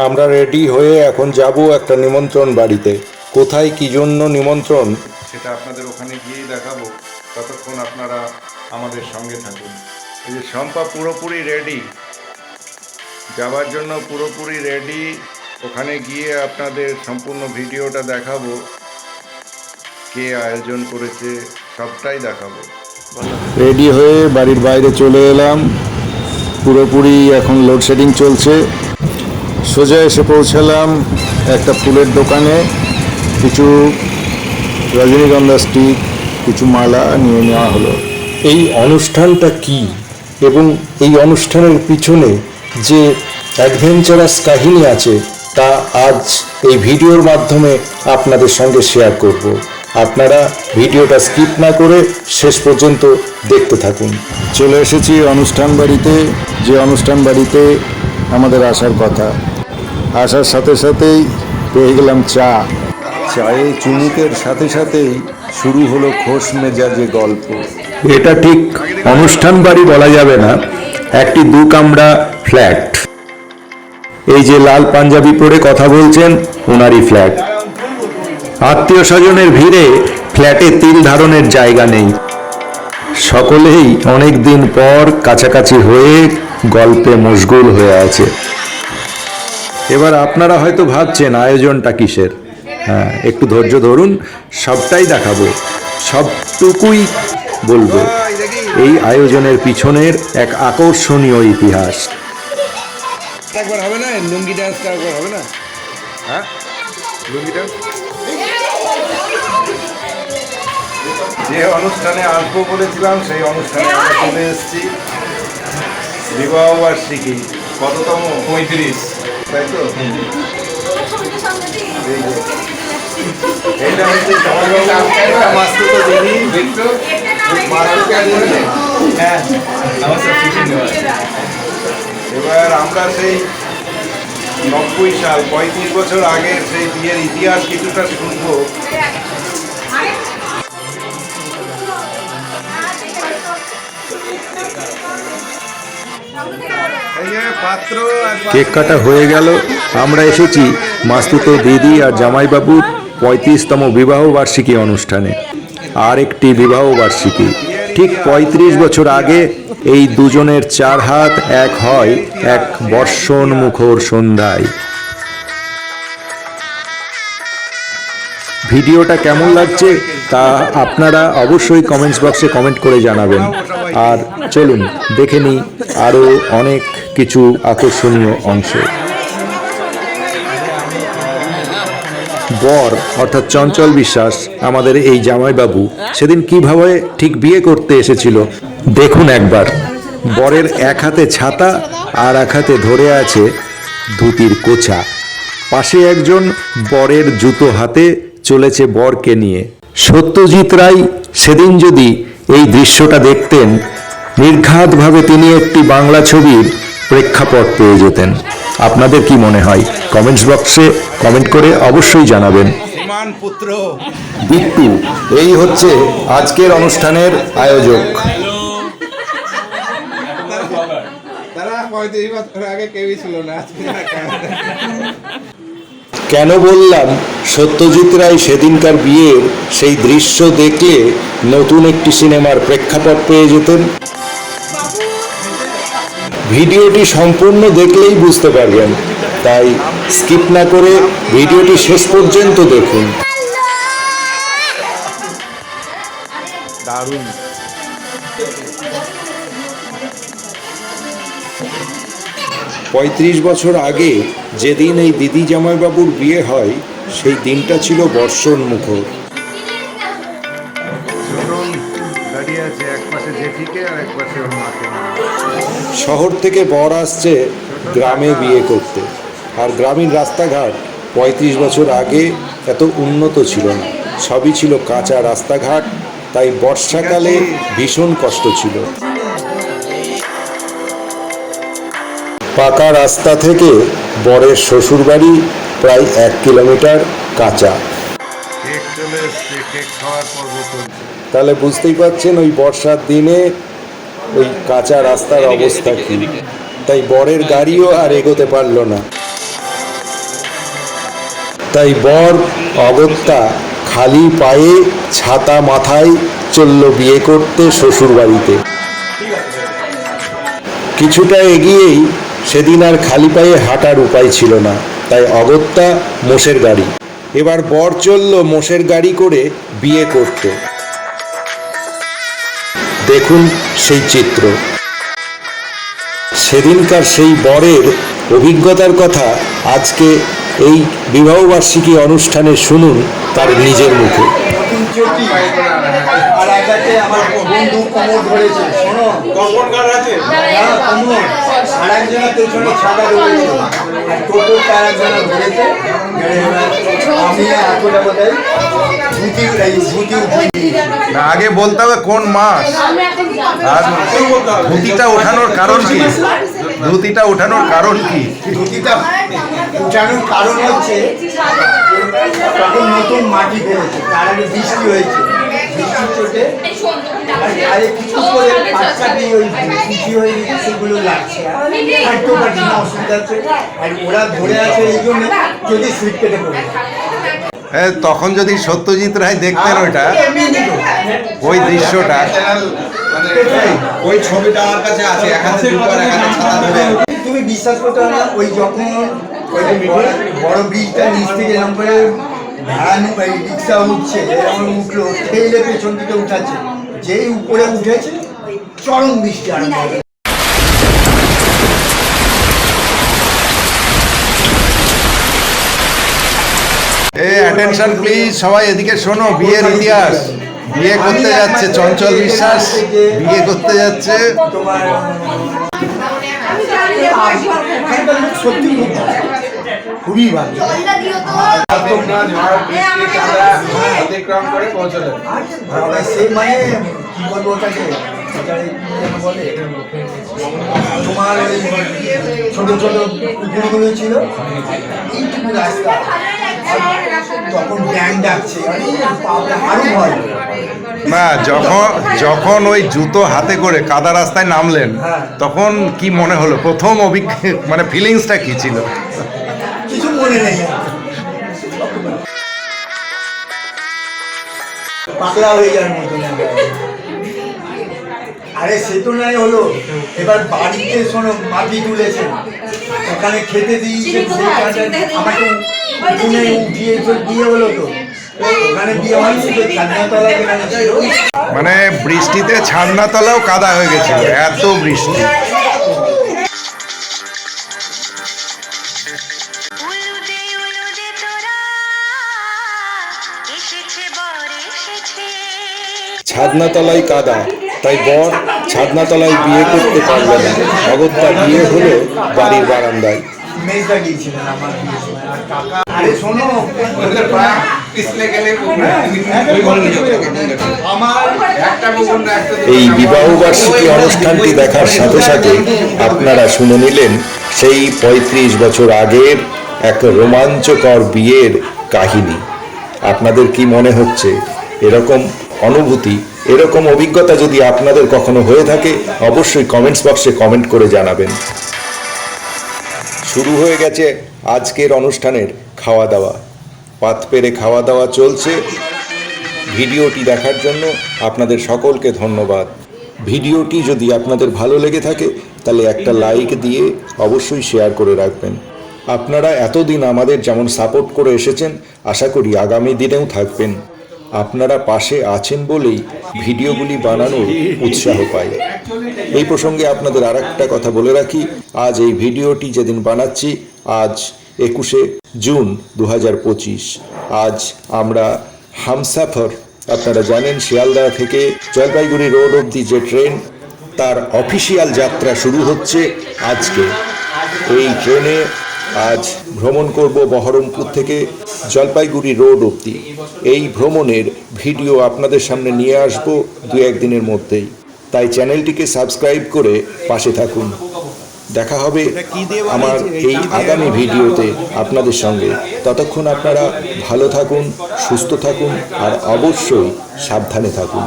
আমরা রেডি হয়ে এখন যাব একটা নিমন্ত্রণ বাড়িতে। কোথায় কি জন্য নিমন্ত্রণ সেটা আপনাদের ওখানে গিয়েই দেখাবো। ততক্ষণ আপনারা আমাদের সঙ্গে থাকুন। এই যে শম্পা পুরোপুরি রেডি, যাওয়ার জন্য পুরোপুরি রেডি। ওখানে গিয়ে আপনাদের সম্পূর্ণ ভিডিওটা দেখাবো, কে আয়োজন করেছে সবটাই দেখাবো। রেডি হয়ে বাড়ির বাইরে চলে এলাম। পুরোপুরি এখন লোডশেডিং চলছে। সোজা এসে পৌঁছালাম একটা ফুলের দোকানে। কিছু রজনীগন্ধা স্টিক, কিছু মালা নিয়ে নেওয়া হলো। এই অনুষ্ঠানটা কি এবং এই অনুষ্ঠানের পিছনে যে অ্যাডভেঞ্চারাস কাহিনী আছে তা আজ এই ভিডিওর মাধ্যমে আপনাদের সঙ্গে শেয়ার করব। আপনারা ভিডিওটা স্কিপ না করে শেষ পর্যন্ত দেখতে থাকুন। চলে এসেছি অনুষ্ঠান বাড়িতে, যে অনুষ্ঠান বাড়িতে আমাদের আসার কথা। আসার সাথে সাথেই পেয়ে গেলাম চা। চায়ে চুমুকের সাথে সাথেই শুরু হলো খোশ মেজাজে গল্প। এটা ঠিক অনুষ্ঠান বাড়ি বলা যাবে না, একটি দু কামরা ফ্ল্যাট। এই যে লাল পাঞ্জাবি পরে কথা বলছেন ওনারই ফ্ল্যাট। আত্মীয় স্বজনের ভিড়ে ফ্ল্যাটে তিল ধারণের জায়গা নেই। সকলেই অনেক দিন পর কাছাকাছি হয়ে গল্পে মশগুল হয়ে আছে। এবার আপনারা হয়তো ভাবছেন আয়োজনটা কিসের। হ্যাঁ, একটু ধৈর্য ধরুন, সবটাই দেখাবো, সবটুকুই বলবো। এই আয়োজনের পিছনের এক আকর্ষণীয় ইতিহাস। একবার হবে না লুঙ্গি ডান্স, একবার হবে না? হ্যাঁ, লুঙ্গি ডান্স। যে অনুষ্ঠানে আসবো বলেছিলাম সেই অনুষ্ঠানে আমরা চলে এসেছি। বিবাহ বার্ষিকী কততম? 35। তাই তো? এইটা হচ্ছে মাস্তুতো দিদি। হ্যাঁ, নমস্কার। এবার আমরা সেই 90 সাল 35 বছর আগের সেই বিয়ের ইতিহাস কিছুটা শুনবো। কেক কাটা হয়ে গেল। আমরা এসেছি মাস্তুতো দিদি আর জামাইবাবুর 35তম বিবাহ বার্ষিকী অনুষ্ঠানে। আর একটি বিবাহ বার্ষিকী। ঠিক 35 বছর আগে এই দুজনের চার হাত এক হয় এক বর্ষণ মুখর সন্ধ্যায়। ভিডিওটা কেমন লাগছে তা আপনারা অবশ্যই কমেন্টস বক্সে কমেন্ট করে জানাবেন। আর চলুন দেখে নিই আরও অনেক কিছু আকর্ষণীয় অংশ। বর অর্থাৎ চঞ্চল বিশ্বাস, আমাদের এই জামাইবাবু, সেদিন কিভাবে ঠিক বিয়ে করতে এসেছিল দেখুন একবার। বরের এক হাতে ছাতা আর এক হাতে ধরে আছে ধুতির কোছা। পাশে একজন বরের জুতো হাতে চলেছে বরকে নিয়ে। সত্যজিৎ রায় সেদিন যদি এই দৃশ্যটা দেখতেন, নির্ঘাতভাবে তিনি একটি বাংলা ছবির প্রেক্ষাপট পেয়ে যেতেন। আপনাদের কি মনে হয়? কমেন্টস বক্সে কমেন্ট করে অবশ্যই জানাবেন। শ্রীমান পুত্র বিট্টু এই হচ্ছে আজকের অনুষ্ঠানের আয়োজক। তারা 35 বছর আগে কেউই ছিল না। কেন বললাম সত্যজিৎ রায় সেদিনকার বিয়ের সেই দৃশ্য দেখলে নতুন একটি সিনেমার প্রেক্ষাপট পেয়ে যেতেন? ভিডিওটি সম্পূর্ণ দেখলেই বুঝতে পারবেন, তাই স্কিপ না করে ভিডিওটি শেষ পর্যন্ত দেখুন। দারুণ। পঁয়ত্রিশ বছর আগে যেদিন এই দিদি জামাইবাবুর বিয়ে হয় সেই দিনটা ছিল বর্ষণ মুখর। শহর থেকে বর আসছে গ্রামে বিয়ে করতে, আর গ্রামীণ রাস্তাঘাট 35 বছর আগে এত উন্নত ছিল না, সবই ছিল কাঁচা রাস্তাঘাট। তাই বর্ষাকালে ভীষণ কষ্ট ছিল। পাকা রাস্তা থেকে বরের শ্বশুরবাড়ি প্রায় 1 কিলোমিটার কাঁচা। তাহলে বুঝতেই পারছেন ওই বর্ষার দিনে ওই কাঁচা রাস্তার অবস্থা কি। তাই বরের গাড়িও আর এগোতে পারল না। তাই বর অগত্যা খালি পায়ে ছাতা মাথায় চলল বিয়ে করতে শ্বশুরবাড়িতে। কিছুটা এগিয়েই সেদিন আর খালি পায়ে হাঁটার উপায় ছিল না, তাই অগত্যা মোষের গাড়ি। এবার বর চলল মোষের গাড়ি করে বিয়ে করতে। দেখুন সেই চিত্র। সেদিনকার সেই বরের অভিজ্ঞতার কথা আজকে এই বিবাহবার্ষিকী অনুষ্ঠানে শুনুন তার নিজের মুখে। আর এক হাতে আমার বন্ধু কোমর ধরেছে, শোনো কোমর, আর একজনের পেছনে ছাতা ধরেছে, আর টোটোর তার একজনের ধরেছে। আমি আসলে বোধহয় আগে বলতে হবে কোন মাস আর ধুতিটা ওঠানোর কারণ কি? ধুতিটা ওঠানোর কারণ কি? ধুতিটা উঠানোর কারণ হচ্ছে তখন নতুন মাটি বেড়েছে, তার আগে বৃষ্টি হয়েছে, বৃষ্টির চোটে আরে কিছু করে পাঁচটাটি ওই খুশি হয়ে গেছে, সেগুলো লাগছে আর তো পারছি না, অসুবিধা হচ্ছে। আর ওরা ধরে আছে এই জন্য যদি স্লিপ কেটে পড়ে। তখন যদি সত্যজিৎ রায় দেখতেন ওইটা, ওই দৃশ্যটা, ওই ছবিটা আমার কাছে আছে, এখানে ছাতা ধরে। তুমি বিশ্বাস করতে পারো না, ওই যখন ওই যে বড় ব্রিজটা নিচ থেকে এরকম করে ভ্যান রিক্সা উঠছে, এরকম উঠলো, ঠেলে পেছন দিকে উঠাচ্ছে, যেই উপরে উঠেছে চরম বৃষ্টি আরম্ভ হবে। অ্যাটেনশন প্লিজ, সবাই এদিকে শোনো। বিয়ের ইতিহাস, বিয়ে করতে যাচ্ছে চঞ্চল বিশ্বাস, বিয়ে করতে যাচ্ছে। তোমার সত্যি খুবই ভালো। অতিক্রম করে পৌঁছলেন। সে মানে কি বলবো ওটাকে, বলে তোমার ওই ছোট ছোট পুকুরগুলো ছিল, এইটুকু রাস্তা, তখন ব্যান্ড ডাকছে, আরো ভয়। না, যখন ওই জুতো হাতে করে কাদা রাস্তায় নামলেন, তখন কি মনে হলো? প্রথম মানে ফিলিংসটা কি ছিল? কিছু মনে নেই, পাগলা হয়ে যাওয়ার মতো। আরে সে তো নাই হলো, এবার বাড়িতে শোনো মাটি তুলেছে, ওখানে খেতে দিয়েছে, আমাকে উঠিয়ে দিয়ে হলো তো, ওখানে বিয়ে হয়নি তো ছাদনাতলা, মানে বৃষ্টিতে ছাদনাতলাও কাদা হয়ে গেছিল, এত বৃষ্টি। ছাদনাতলায় কাদা, তাই বর ছাদনাতলায় বিয়ে করতে পারল না। অগত্যা বিয়ে হলো বাড়ির বারান্দায়। মেজদা গিয়েছিলেন আমার বিয়ের সময়, আর কাকা আরে শোনো এই বিবাহবার্ষিকী অনুষ্ঠানটি দেখার সাথে সাথে আপনারা শুনে নিলেন সেই ৩৫ বছর আগের এক রোমাঞ্চকর বিয়ের কাহিনী। আপনাদের কি মনে হচ্ছে? এরকম অনুভূতি, এরকম অভিজ্ঞতা যদি আপনাদের কখনো হয়ে থাকে, অবশ্যই কমেন্টস বক্সে কমেন্ট করে জানাবেন। শুরু হয়ে গেছে আজকের অনুষ্ঠানের খাওয়া দাওয়া। পাত পেরে খাওয়া দাওয়া চলছে। ভিডিওটি দেখার জন্য আপনাদের সকলকে ধন্যবাদ। ভিডিওটি যদি আপনাদের ভালো লেগে থাকে তাহলে একটা লাইক দিয়ে অবশ্যই শেয়ার করে রাখবেন। আপনারা এতদিন আমাদের যেমন সাপোর্ট করে এসেছেন, আশা করি আগামী দিনেও থাকবেন। আপনারা পাশে আছেন বলেই ভিডিওগুলি বানানোর উৎসাহ পাই। এই প্রসঙ্গে আপনাদের আরেকটা কথা বলে রাখি, আজ এই ভিডিওটি যেদিন বানাচ্ছি, আজ 21শে জুন 2025। আজ আমরা হামসাফর, আপনারা জানেন শিয়ালদা থেকে জলপাইগুড়ি রোড অবধি যে ট্রেন, তার অফিসিয়াল যাত্রা শুরু হচ্ছে আজকে। এই ট্রেনে আজ ভ্রমণ করব বহরমপুর থেকে জলপাইগুড়ি রোড অবধি। এই ভ্রমণের ভিডিও আপনাদের সামনে নিয়ে আসব 2-1 দিনের মধ্যেই, তাই চ্যানেলটিকে সাবস্ক্রাইব করে পাশে থাকুন। দেখা হবে আমার এই আগামী ভিডিওতে আপনাদের সঙ্গে। ততক্ষণ আপনারা ভালো থাকুন, সুস্থ থাকুন আর অবশ্যই সাবধানে থাকুন।